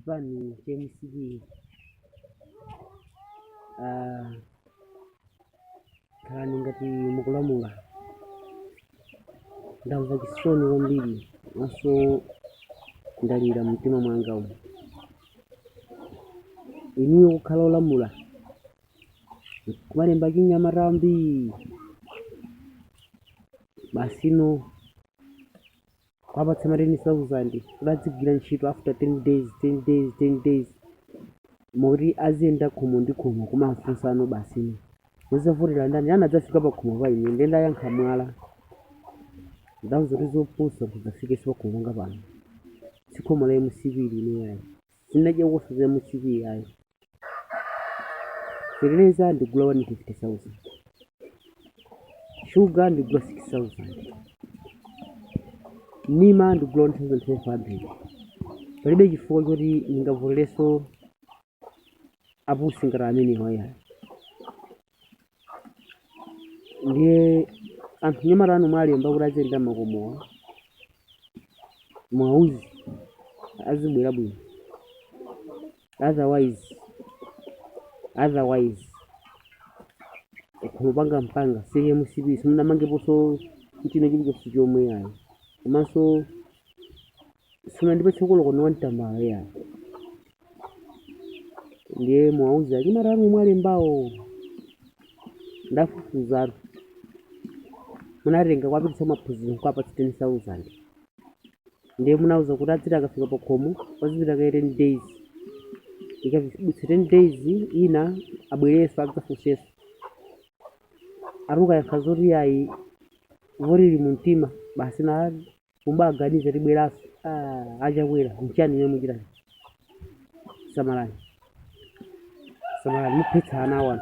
chipani cha MCD khalani ngati mukulamula ndamva chisoni kwambiri maso ndalira mtima mwanga umu. Iniyo kukhala olamula kumalemba chinyamata ambiri basino kwapatsa ma 10,000 kudadzigwira ntchito after 10 days moti aziyenda khomo ndi khomo kumafunsano basino muzavutira ndani anadzafika pa khomo pa ine ndenda yankha mwala ndauza kuti zopusa kuzafikisa pa khomo nga pano sikhomo la MCD ine yayi sinadya kukosa za MCD yayi fertilizer ndigula 150,000 sugar ndigula 6,000 nima ndigula 1,500 palibe chifukwa choti ndingavulireso apusi ngati amenewa yayi. Ndiye anthu nyamata anu mwalemba kuti aziyenda makomowa mwauzi azibwera bwino otherwise kumupanga mpanga seye MCD simunamangeponso chino chilichonse chomwe yayi komanso sinandipatse koloko ni wantambala yayi. Ndiye mwauzi anyamata anu mwalembawo ndafufuzatu munatenga kwapitisa maphunziro kwapatsa 10,000 ndiye munauza kuti adziti akafika pa khomo pazipita ka 10 days ikabutsa 10 days ina abwereso adzafunseso aruka yankha zoti yayi volili mumtima basi na kumba aganiza tibweraso achakwera mchani imwe muchitani samalani muphetsa ana wanu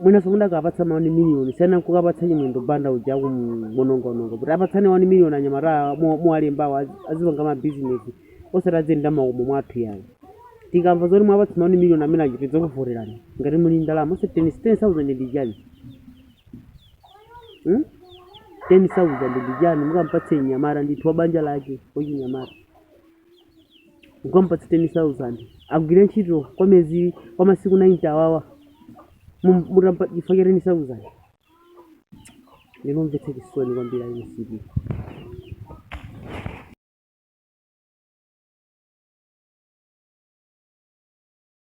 mwinaso mudakapatsa ma 1 million sena kukapatsa chimwendo banda uja kumonongonongo kuti apatsane 1 million anyamata muwalembawo azipanga ma business osati aziyenda makomo mwathu yayi. Tikamva zoti mwapatsa ma 1 million amene achitidza kuvoterani ngati muli ndalama ose 10,000 ndijani 10,000 ndijani mukampatse nyamata ndithu wa banja lake ochinyamata mukampatse 10,000 agwire ntchito kwa masiku 90 awawa mutampachifakira 10,000 ndinomvetsa chisoni kwambiri MCD.